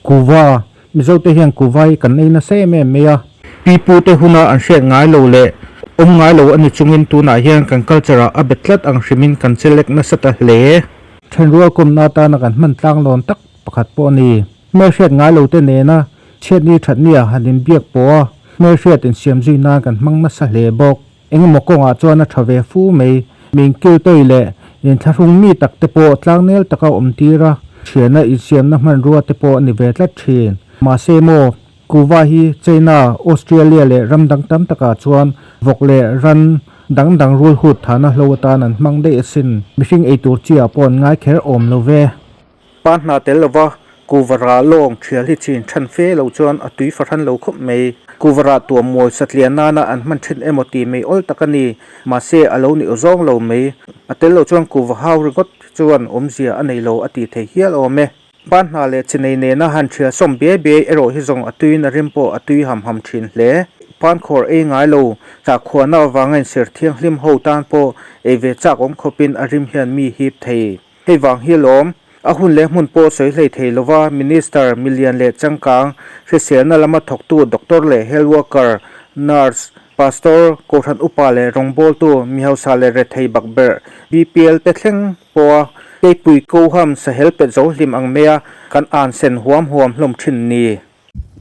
kuwa mizo te hian kuwai kan nei na se me meya pipu te huna an hriat ngai lo le ngai lo ani chungin tuna hian kan culture a betlat ang hrimin kan select na sata hle thenrua kumna ta na kan man tlang lon tak pakhat po ni me hriat ngai lo te ne na chet ni that nia hanin biak po me hriat in siam zui na kan mang na sa hle bok eng mo ko nga chuan a thave fu mei ming kil toile in tharung mi tak te po tlang nel taka tira thiana i siam na man ruwa te po ni ve tla thin ma se mo kuwa hi China Australia le ramdang tam taka chuan vokle ran dang rul hut thana hlota nan mang de sin mihring ei tur chia pon ngai kher om lo ve pan na tel lova kuwara long thial hi chin than fe lo chuan atui farhan lo khop mei kuwara tu moi satliana na an man thin emoti mei ol takani ma se alo ni ozong lo mei atel lo chuan kuwa haw rigot chuan omzia anei lo ati the hial ome ban na le chinei ne na han thia som be ero hi zong atui na rimpo atui ham thin hle pan khor e ngai lo cha khona wangen ser thiang hlim ho tan po eve cha om khopin arim hian mi hip thei hei wang hi lom ahun le mun po soi hlei thei lova minister million le changkang hrisel na lama thok tu doctor le health worker nurse pastor koran upale rongbol tu mihausa le re thei bakber bpl te thleng po ke pui ko ham sa help pe zo hlim ang mea kan an sen huam hlom thin ni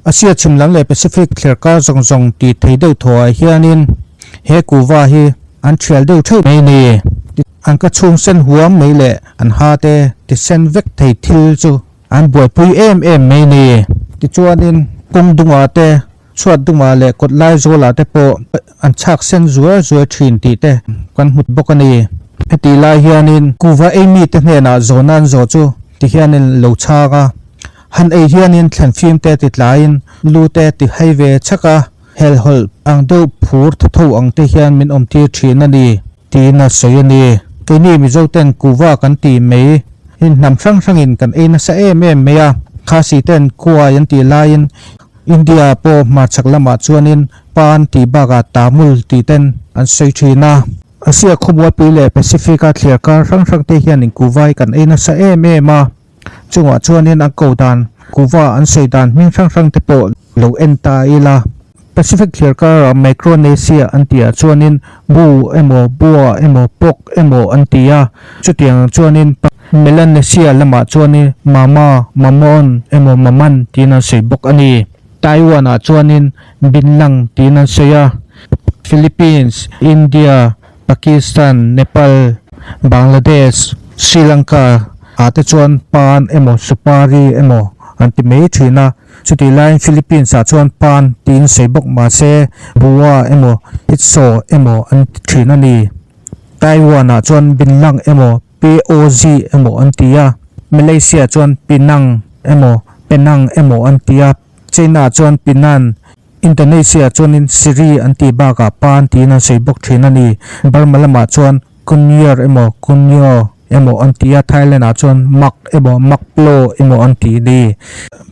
asia chimlang le pacific clear ka zong ti thei deuh thoi hianin he kuwa hi an thial deuh theu mai ni an ka chung sen huam mai le an ha te ti sen vek thei thil chu an boi pui em mai ni ti chuanin kum dunga te chuat dunga le kot lai zola te po an chak sen zuar thin ti te kan hmut bokani heti lai hianin kuwa emi te hna zonan zo chu ti hianin lo chaka han ei hianin thlan phim te ti tlain lu te ti highway chaka hel hol ang do phur tho ang te hian min om ti thina ni ti na soyani ke ni mi zo ten kuwa kan ti mei in nam sang in kan e na sa em meya khasi ten kuwa yan ti lain India po ma chaklama chuanin pan ti baga tamul ti ten an sei thina asia khomwa pile pacifica clear ka rang te hian in kuwai kan e na sa em ma chunga chuanin ang kodan kuwa an seidan ming rang te po lo enta ila pacific clear ka micronesia antia chuanin bu emo bua emo pok emo antia chutiang chuanin melanesia lama chuanin mamon emo maman tina seibok ani taiwan a chuanin binlang tina seya philippines india pakistan nepal bangladesh sri lanka ate chuan pan emo supari emo anti mei thina chuti line philippines a chuan pan tin seibok ma se buwa emo itso emo an thina ni taiwan a chuan binlang emo poz emo antia malaysia chuan penang emo antia china chuan pinan Indonesia chuanin Siri anti baga pan tina seibok thina ni Burma lama chuan kunyer kunyo emo antia Thailand a chuan mak makplo emo anti ni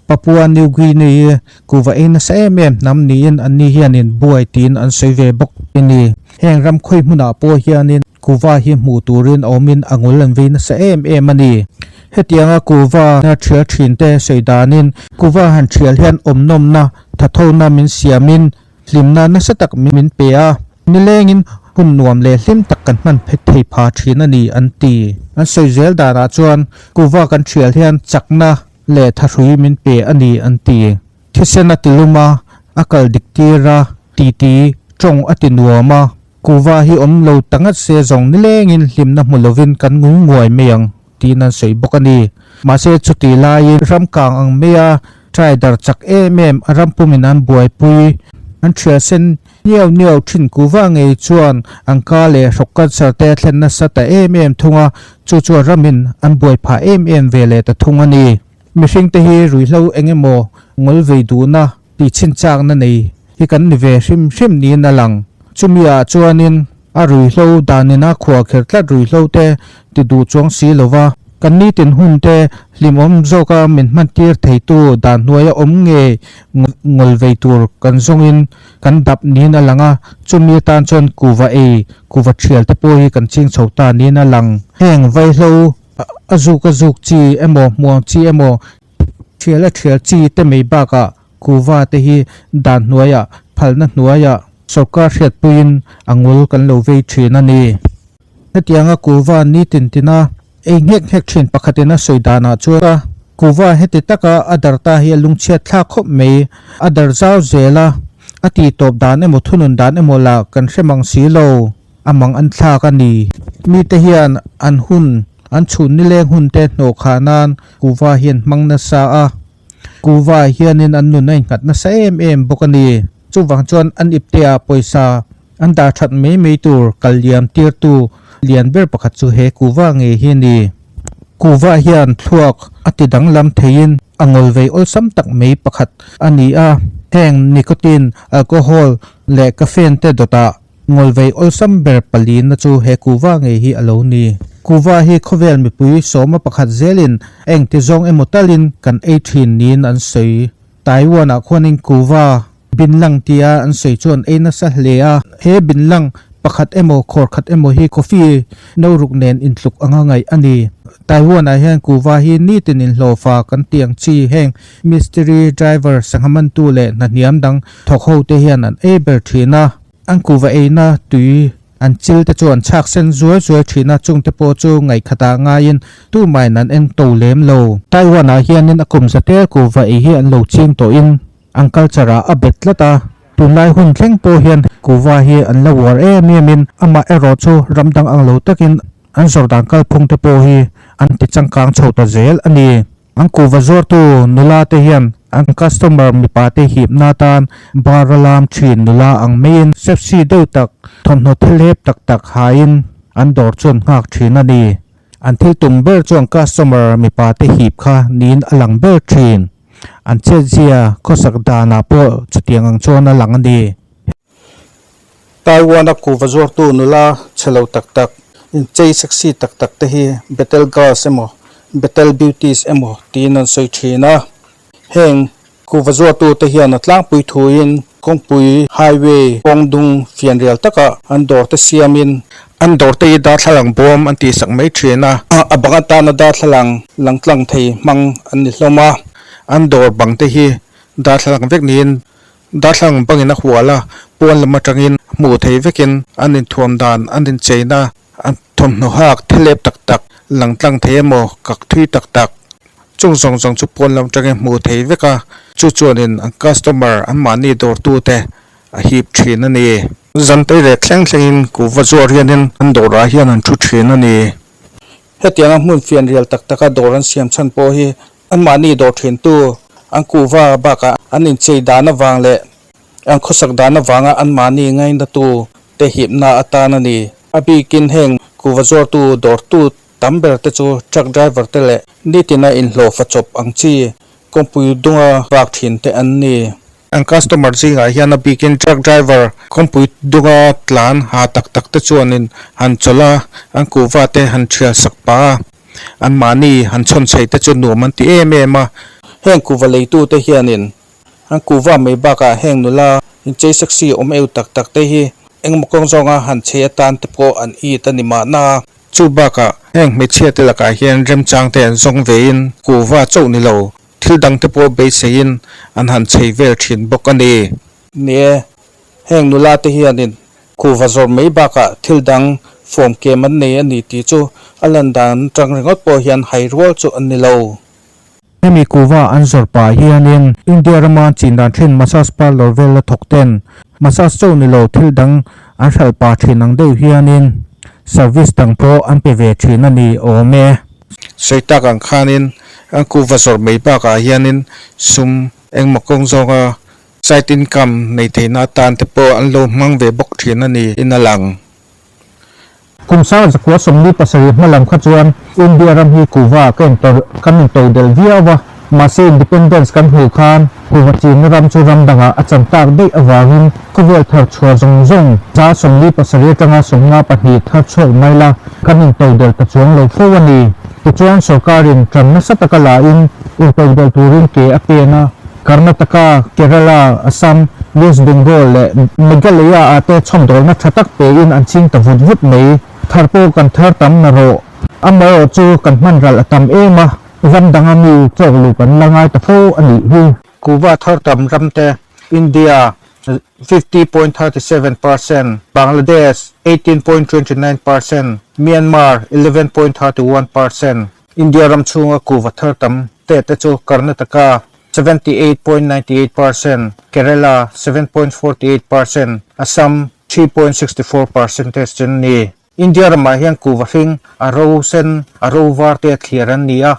Papua New Guinea kuwa ina sa nam ni in ani hianin buai tin an seive bok ini heng ram khoi hmuna po hianin kuwa hi mu turin omin angul an vein sa ani hetianga kuwa na thia thin te seidanin kuwa han thial hian omnom na thathona min siamin hlimna na satak min pea nilengin hun nuam le hlim tak kan man phethei pha thina ni anti an soizel dara chuan kuwa kan thial hian chakna le tharui min pe ani anti thisena tiluma akal diktira titi chong atinuama kuwa hi om lo tangat se zong nilengin hlimna mulovin kan ngungoi meyang tinan sei bokani ma se chuti lai ram kang ang meya trader chak aram puminan buai pui an thia sen niaw thin kuwa ngei chuan angka le rokkat sarte thlenna sata thunga chu ramin an buai pha vele ta thunga ni mihring te hi ruihlo engemo ngol veiduna ti chin chak na nei hi kan ni ve hrim ni na lang chumia chuanin a ruihlo danina khwa khertla ruihlo te ti du chuang si lova kan ni tin hun te limom zoka min man tir theitu dan nuaya om nge ngol veitur kan zongin kan dap ni na langa chumi tan chon kuwa thial te po hi kan ching chhota ni na lang heng vaihlo azuk chi emo muang chi emo thiala thial chi te mei baka kuwa te hi dan hnuaya phalna hnuaya sarkar hriat puin angul kan lo vei thin ani hetianga kuwa ni tintina engek hek thin pakhatina soidana chuwa kuwa heti taka adarta hi lungchia thla khop mei adar zau zela ati top dan emo thunun dan emo la kan hremang silo amang an thla ka ni mi te hian an hun an chhun ni leng hun te no khanan kuwa hian mangna sa a kuwa hianin an nun ai ngat na sa em bokani chuwang chuan an iptea poisa an da that mei tur kalyam tir tu lian ber pakhat chu he kuwa nge hi ni kuwa hian thuak atidang lam thein angol vei ol sam tak mei pakhat ani a heng nicotine alcohol le caffeine te dota ngol vei ol sam ber palin na chu he kuwa nge hi alo ni kuwa hi khovel mi pui soma pakhat zelin eng ti zong emotalin kan 18 nin an sei taiwan a khonin kuwa binlang tia an sei chuan eina sa hlea he binlang pakhat emo khor khat emo hi coffee no ruk nen intluk anga ngai ani taiwan a hian kuwa hi ni tin in hlofa kan tiang chi heng mystery driver sanghaman tu le na niam dang thokho te hian an eber thina an kuwa eina tui an chil te chuan chak sen zuai thina chung te po chu ngai khata nga in tu mai nan eng to lem lo taiwan a hian in akum zate kuwa e hi an lo chim to in ang culture a betlata tunlai hun thleng po hian kuwa hi an lo war min ama ero chu ramdang ang lo takin an zordang kal phung te po hi an ti changkang chhota zel ani ang kuwa zor tu nula te hian ang customer mi pa te hip na tan baralam thin nula ang main sepsi do tak thonno thlep tak tak hain an dor chon ngak thin ani an thil tum ber chuang customer mi pa te hip kha nin alang ber thin an che zia khosak dana po chutiang ang chona lang ani taiwan a kuwa zor tu nula chelo tak tak in chei saksi tak tak te hi betel gas emo betel beauties emo tin an soi thina heng kuwa zor tu te hian atlang pui thuin kongpui highway kongdung fianrial taka an dor te siamin an dor te da thlang bom an ti sak mai thina abanga ta na da thlang langtlang thei mang an ni hloma an dor bang te hi da thlang vek nin da thlang bangin a huala pon lama tangin mu thei vekin an in thuam dan an in cheina an thom no hak thlep tak tak langtlang thei mo kak thui tak tak chung zong chu pon lam tangin mu thei veka chu chuanin an customer an mani dor tu te a hip thin ani zan te le thleng kuwa zor hianin an dora hian an thu thin ani hetianga hmun fian rial tak taka doran siam chan po hi an mani dor thin tu an kuwa baka an in chei dana wang le an khosak dana wanga an mani ngai na tu te hipna atana ni abi kin heng kuwa zor tu dor tu tamber te chu truck driver te le nitina in hlo fa chop ang chi kompui dunga bak thin te an ni ang customer zinga hian a bikin truck driver kompui dunga tlan ha tak tak te chuanin han chola ang kuwa te han thial sakpa an mani han chon chei te chu nuam ti em a heng kuwa leitu te hianin ang kuwa mai baka heng nula in chei saksi om eu tak tak te hi eng mokong zonga han che tan te po an I tanima na chu baka heng me che te laka hian rem chang te an zong vein kuwa chau ni lo thil dang te po be sein an han chei vel thin bok ani ne heng nula te hianin kuwa zor mai baka thil dang form ke man ne ani ti chu alandan tang ringot po hian hairol chu an ni lo hemi kuwa an zor pa hianin india rama china thin massage parlor vel thokten massage chu ni lo thil dang an hal pa thinang deu hianin service tang pro an pe ve thin ani ome soita kang khanin ang kuwa zor mai pa ka hianin sum eng makong zonga side income nei theina tan te po an lo mang ve bok thin ani inalang kumsa zakwa somni pasari malam khachuan india ram hi kuwa ken tor kamin to del viawa mase independence kan hu khan kuwa chin ram chu ram danga acham tak dei awangin kuwel thar chua zong za somni pasari tanga somnga pahi thar chol maila kamin to del ta chuang lo fowani chuan sarkarin tramna satakala in to del turin ke apena karnataka kerala assam west bengal le meghalaya ate chomdol na thatak pe in anching tavut mei tharpo kan thar tam na ro amaro chu kan man ral atam ema ram dangami chok lu kan langai ta pho ani hi kuwa thar tam ramte India 50.37%, Bangladesh 18.29%, Myanmar 11.31%, India ramchunga kuwa thar tam te chu Karnataka 78.98%, Kerala 7.48%, Assam 3.64% chunni. India rama hian kuwa hring aro sen aro var te thliaran nia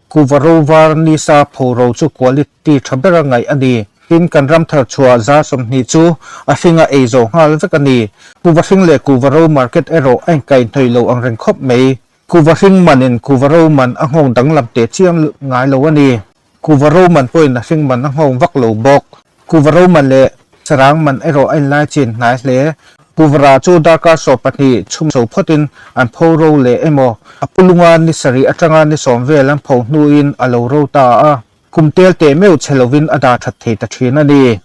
kuwa ro var ni sa phoro chu quality thabera ngai ani tin kan ram thar chua za som ni chu a hringa eizo ngal vek ani kuwa hring le kuwa ro market ero ang kai thoi lo ang reng khop mei kuwa hring manin kuwa ro man a ngong dang lam te chiam ngai lo ani kuwa ro man poin na hring man a ngong vak lo bok kuwa ro man le sarang man ero ai lai chin ngai le Puvara chu darka sopati chum so photin an phoro le emo apulunga ni sari atanga ni somve lam pho nuin alo ro ta a kumtel te meu chelovin ada that the ta thina ni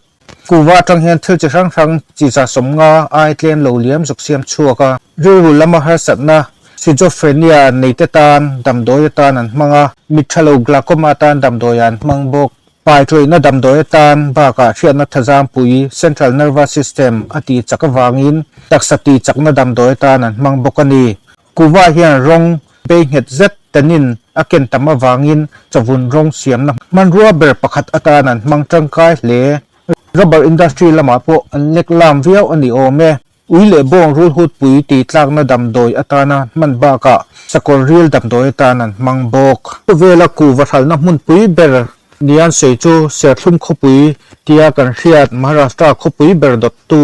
kuwa tang hian thil chi rang rang chi za somnga ai tlen lo liam zuk siam chuaka ru lama har satna schizophrenia neite tan damdoi tan an manga mithalo glaucoma tan damdoyan mangbok pai troi na damdoi tan ba ka thiana thazam pui central nervous system ati chakawangin taksati chakna damdoi tan an mangbokani kuwa hian rong be het zet tanin aken tama wangin chavun rong siam na manrua ber pakhat atan an mangtangkai le rubber industry lama po an leklam viau ani ome uile bong rul hut pui ti tlak na damdoi atana man ba ka sakor real damdoi tan an mangbok vela kuwa thal na mun pui ber nian sei chu serthlum khopui tia kan hriat Maharashtra khopui berdot tu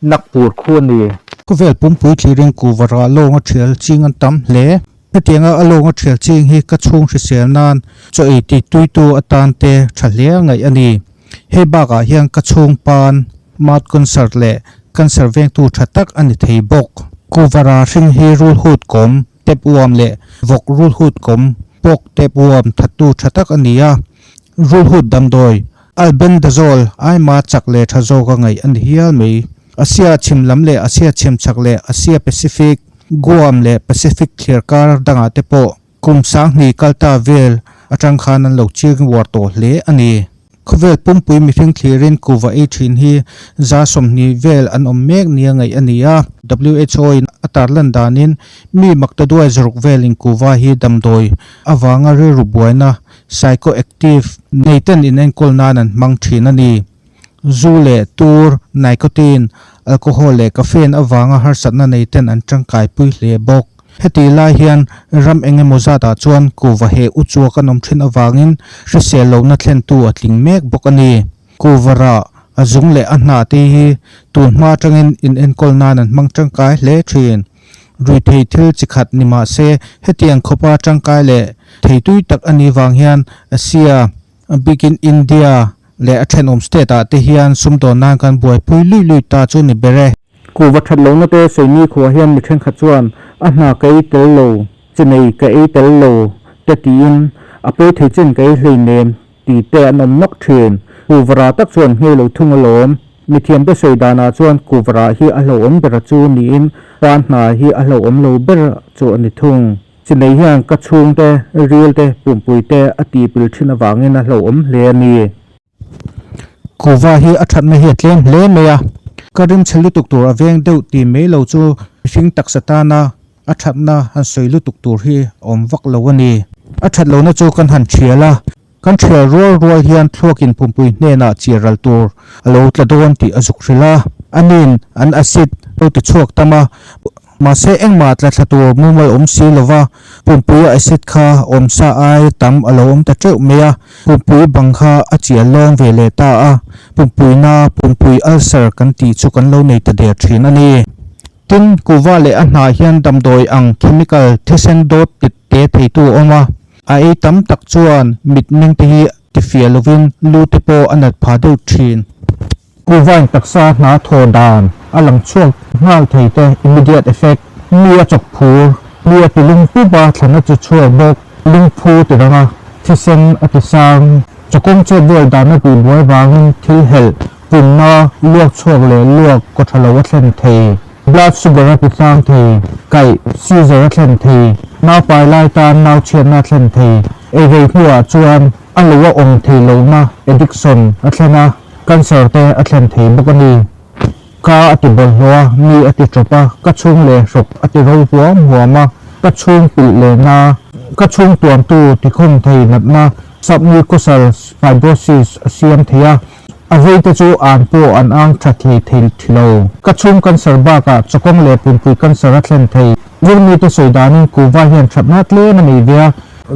nakpur khuni kuvel pumpui thliring kuwara longa thial ching an tam hle hetianga alonga thial ching hi ka chung hrisel nan cho ei ti tuitu atan te thalia ngai ani he baga hian ka chung pan mat concert le cancer veng tu thatak ani thei bok kuwara hring hi rul hut kom tep uam le vok rul hut kom pok tep uam thatu thatak ania rul hut damdoi albendazole ai ma chakle thazo ka ngai an hial mei asia chimlam le asia chimchak le asia pacific guam le pacific clearkar danga te po kumsang ni kalta vel atang khan an lo ching war to hle ani khovel pumpui mi thing thlirin kuwa e thin hi za somni vel an ommek nia ngai ania WHO in atarlan danin mi maktadua zuruk velin kuwa hi damdoi awanga re rubuaina psychoactive neiten in enkol nanan mangthin ani zule tur nicotine alcohol le caffeine awanga har satna neiten an tangkai pui hle bok heti lai hian ram enge mozata chuan kuwa he uchu kanom thin awangin hrisel lo na thlen tu atling mek bok ani kuwara azung le anna te hi tunma tangin in enkol nanan mangtangkai hle thin rui thei thil chikhat nima se hetiang khopa tangkai le theitui tak ani wang hian asia begin India le athen state a te hian sumdo nan kan buai pui lui lui ta chu ni bere kuwa that lo na te seini khuwa hian mi theng kha chuan ahna kai tel lo chinei kai tel lo te tin ape thei chen kai hlei nem ti te anom nok thin kuwara tak chuan nge lo thung alom mi thiam te soidana chuan kuwara hi alo om ber chu ni in pan na hi alo om lo ber chu ani thung chinei hian ka chung te real te pumpui te ati pil thina wangin alo om hle ani kuwa hi athat na hi tlem hle meya karim chhelu tuktur aveng deuh ti me lo chu hring taksatana athat na han soilu tuktur hi om vak lo ani athat lo na chu kan han thiala kan thia rol hian thlokin pumpui hne na chiral tur alo tladon ti azuk rila anin an acid to ti chuak tama ma se engma tla thlatur mumal om si lova pumpui acid kha om sa ai tam alo om ta treu meya pumpui bangkha achia long vele ta a pumpui na pumpui ulcer kan ti chu kan lo nei ta der thin ani tin kuwa le anna hian damdoi ang chemical thisen dot te theitu oma ai tam tak chuan mitning te hi ti fialovin lu te po anat phadeu thin kuwa taksa na thodan alang chuak ngal theite immediate effect mia chok phur mia pilung pu ba thana chu chua bok lung phu te ranga thisen atisang chokom che bol dana pi boy wangin thil hel punna luak chuak le luak ko thalo thlen thei blood sugar atisang thei kai seizure thlen thei na pai lai ta nau chen na thlen thei rei hua chuan aluwa ong theilo na addiction atlana cancer te atlan thei bokani ka ati bol hoa mi ati tropa ka chung le rop ati ro huwa ma ka chung pil le na ka chung tuam tu ti khon thei nat na submucosal fibrosis asiam theya avei te chu an po an ang thathi thil thilo ka chung cancer ba ka chokong le punpui cancer atlan thei vurmi te soidanin kuwa hian thapna tle na mi via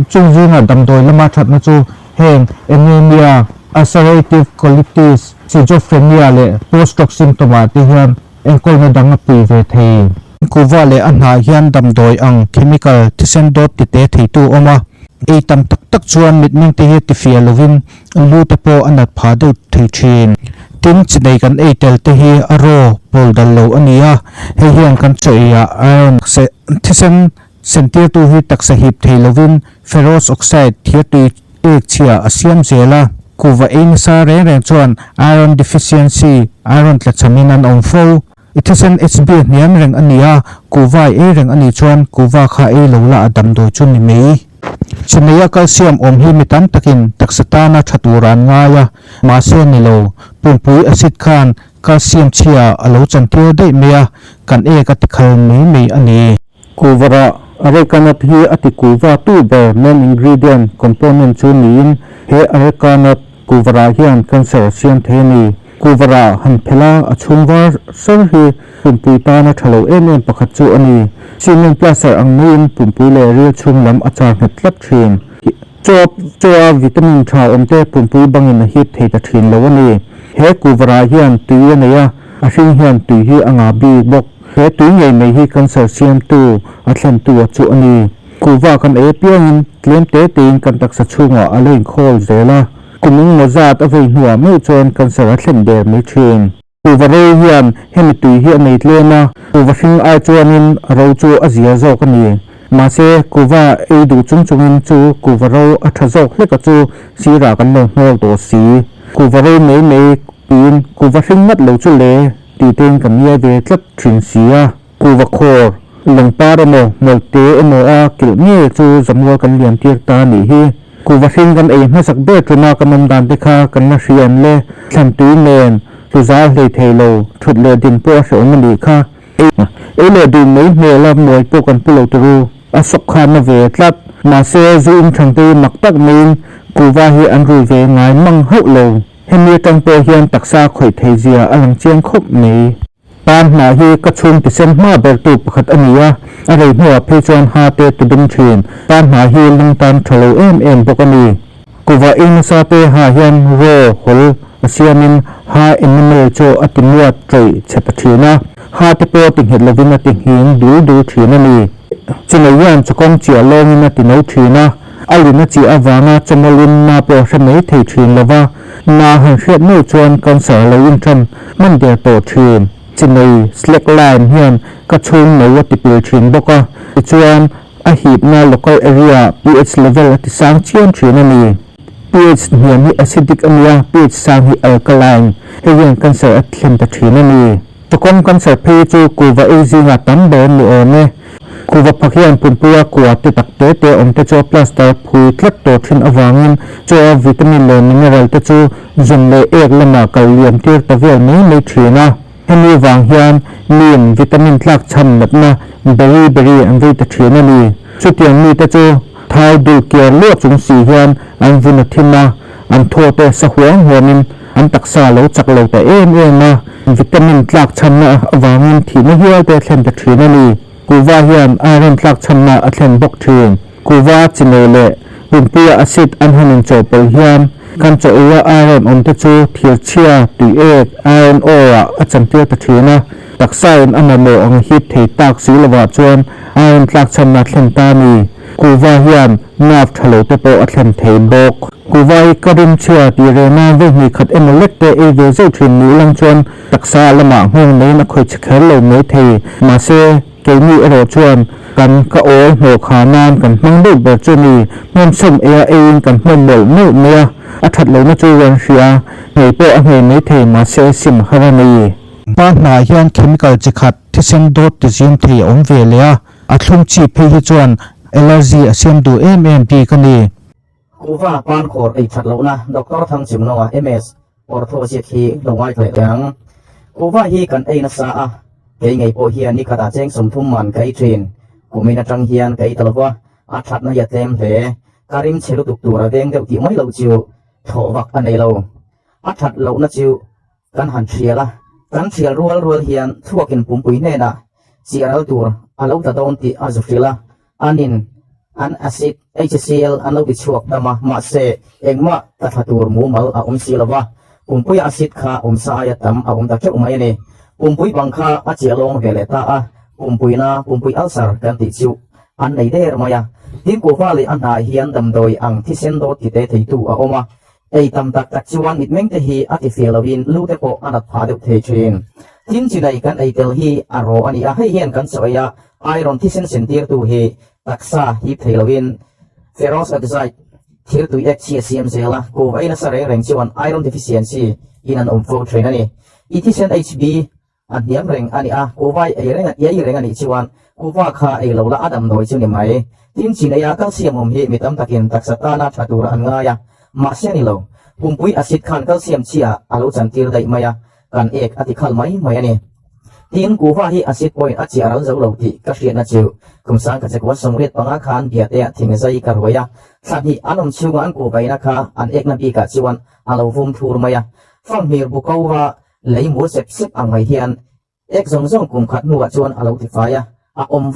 chung junga damdoi lama thatna chu heng anemia ulcerative colitis schizophrenia le post-stroke symptoma ti hian engkol na danga pui ve thei kuwa le anha hian damdoi ang chemical tisendot ti te thei tu oma ei tam tak tak chuan mitning te hi ti fia lovin lu te po anat pha deuh thei thin tin chinei kan ei tel te hi aro pol dal lo ania he hian kan choia iron se thisen sentir tu hi taksa hip thei lovin ferrous oxide thia tu ek chia asiam zela kuwa ein sa re re chuan iron deficiency iron tlachamin an om fo ithisen hb niam reng ania kuwa e reng ani chuan kuwa kha e lo la adam do chun ni mei chimeya calcium om hi mitam takin taksatana thaturan ngaya ma se ni lo pumpui acid khan calcium chia alo chantiu dei meya kan e ka tikhal mei ani kuwara arekanat hi ati kuwa tu be main ingredient component chu niin he arekanat kuwara hian cancer siam theni kuwara han phela achungwar sar hi pumpui ta na thalo em pakhat chu ani simen plaster ang main pumpui le ri chung lam achar hnet tlap thin choa vitamin tha omte pumpui bangin hi thei ta thin lo ani he kuwara hian tui ania a hring hian tui hi anga bi bok he tui ngei mei hi cancer siam tu athlan tu chu ani kuwa kan e piangin tlem te tin kan taksa chunga alein khol zela kuming mozat avei hnuwa me chuan cancer athlen der me thin kuware hian hemi tui hi nei tlena kuwa hring ai chuanin ro chu azia zo kani ma se kuwa e du chungin chu kuwaro atha zo hleka chu sira kan lo hnol to si kuware mei pin kuwa hring mat lo chu le ti ten kan nia ve tlap thin sia kuwa khor lengpar emo molte emo a kilnge chu zamwal kan lian tir ta ni hi kuwa hring kan ei hmasak be truna kanom dan te kha kan na hriam le thlan tui nen tuza hlei theilo thut le din po se om ni kha e le du mei mela moi po kan pulo turu asok kha na ve tlat ma se zoom thangte maktak min kuwa hi an ru ve ngai mang hau lo hemi tang po hian taksa khoi theizia alang chiang khop nei pan na hi ka chung ti sen ma ber tu pakhat ania arei hnuwa phe chuan ha te tudum thin pan na hi lung tan thalo em bokani kuwa in sa te ha hian ro hol asiamin ha animal cho atimua trei chepathina ha te po ti het lovina ti hin du thina ni chunaiyan chakong chia longina ti no thina alina chi awanga chamalin na po hramei thei thin lova na han hriat no chuan cancer lo in tham man der to thin chinai slackline hian ka chung no ti pil thin boka chuan a hip na local area pH level ati sang chian thina ni pH hian hi acidic ania pH sang hi alkaline hian cancer athlem ta thina ni chokong cancer phe chu kuwa ezinga tambe ni one kuwa phakhian punpua kuwa te takte te omte cho plaster phui thlat to thin awangin cho vitamin le mineral te chu zunle ek lama kaliam tir ta vel nei thina hemi wang hian nim vitamin tlak cham natna berry an ve ta thina ni chutiang mi te chu thai du kiar lo chung si hian an vuna thina an tho te sa huang huamin an taksa lo chak lo ta em na vitamin tlak cham na awangin thina hial te thlen ta thina ni kuwa hian iron tlak chamna athlen bok thin kuwa chinele pumpia acid an hanin chopel hian kan choya iron on te chu thirchia tui ek iron ore a chamtia ta thina taksain amamo ang hit thei tak silwa chuan iron tlak chamna thlen ta ni kuwa hian nap thalo te po athlen thei bok kuwa karim chia ti re na ve ni khat emolek te e ve zo thin ni lang chuan taksa lama hong nei na khoi chikhel lo me thei ma se keimi ero chuan kan ka o ho khanan kan mang do ber chuni mom som e kan hmon mol no me a that lo na chu wan hria nei po a hei nei thei ma se sim harani pa na hian chemical chikhat thisen dot ti zim thei om ve le a thlum chi phe hi chuan allergy asiam du em pi kani kuwa pan khor ei that lo na doctor thang chim no a ms ortho si khi longai thle tang kuwa hi kan ei na sa a ke ngai po hian ni kata cheng som thum man kai trin kumina tang hian kai talwa a that na ya tem the karim chelu tuk tura deng deuh ti mai lo chiu tho vak anei lo a that lo na chiu kan han thiala kan thial rual hian thuakin pumpui ne na siaral tur alo ta don ti azufila anin an acid HCl alo bi chuak dama ma se engma ta thatur mu mal a silawa pumpui acid kha sa ya tam a ta chuk mai ne pumpui bangkha a chialong vele ta a pumpui alsar kan ti chu an nei der maya tin ko vale an na hian dam doi ang thi sen do ti te thei tu a oma ei tam tak tak chuan it meng te hi ati fialawin lu te po anat pha deuh thei thin tin chinai kan ei tel hi aro ani a hei hian kan soya iron thi sen sentir tu hi taksa hi theilawin ferrous oxide thir tu HCl zela ko vaina sare reng chuan iron deficiency in an fo train ani ethisen HB an niam reng ani a ko vai ei reng ani chuan ko wa kha ei lo la adam noi chu ni mai tin chinaya calcium hi mitam takin taksata na thatura an nga ya ma siani lo pumpui acid khan calcium chia alo chantir dai maya kan ek ati khal mai ani tin kuwa hi acid point achi aral zo lo ti ka hriat na chu kumsang ka chekwa somret panga khan bia te thing zai karwaya thani anom chuwa an ko baina kha an ek na bi ka chuan alo vum thur maya fang mir bu kowa lei mu sep ang mai hian ek zong kum khat nuwa chuan alo ti faya a om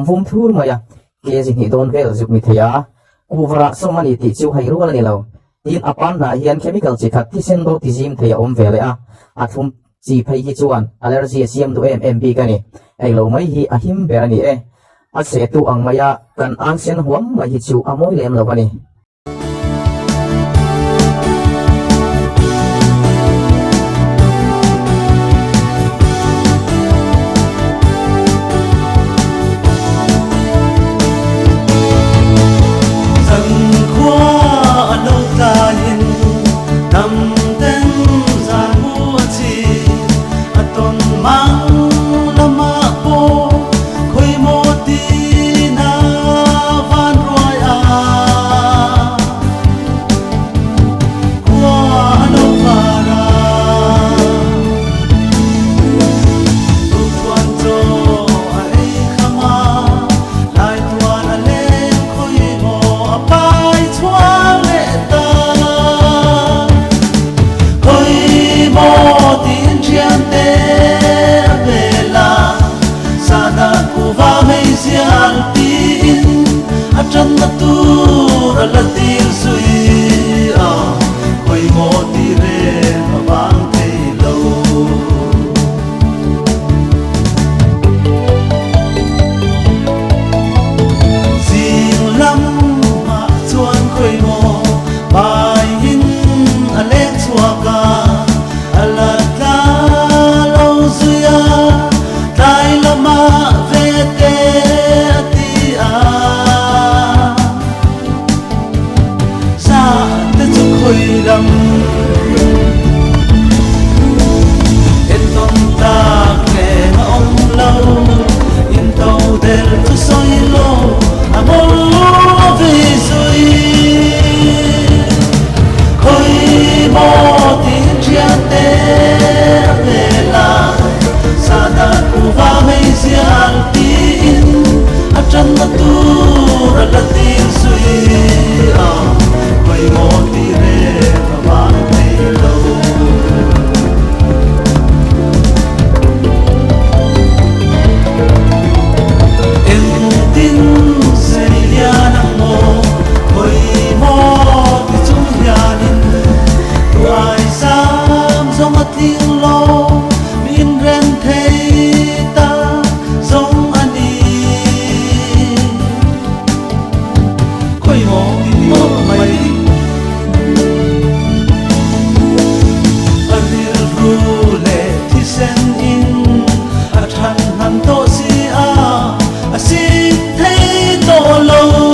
vum thur maya ke ji ni don vel juk mi thaya kuwa somani ti chu hai ru ni lo in apan na hian chemical chi khat ti sen do ti jim thaya vele a athum chi phei hi chuan allergy siam du mmb kani ei lo mai hi a him ber ani e a se tu ang maya kan an sen huam mai hi chu amoi lem lo ani Hãy subscribe cho kênh Ghiền Mì Gõ để không bỏ lỡ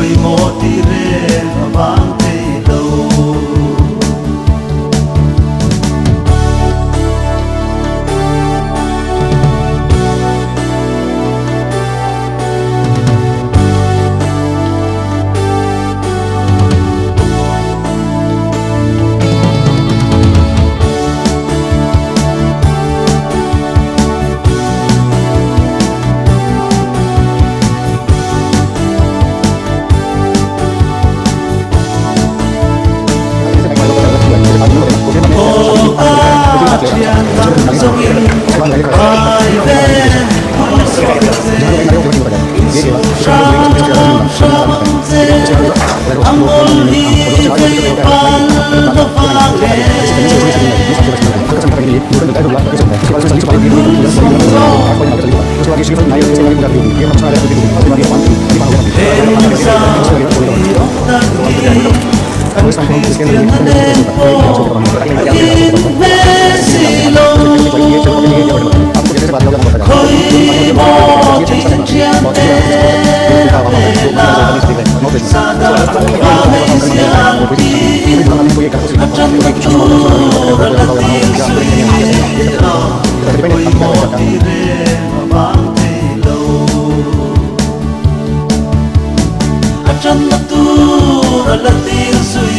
khoi mo ti re bang te lo Trăng tu ra là tiếng suy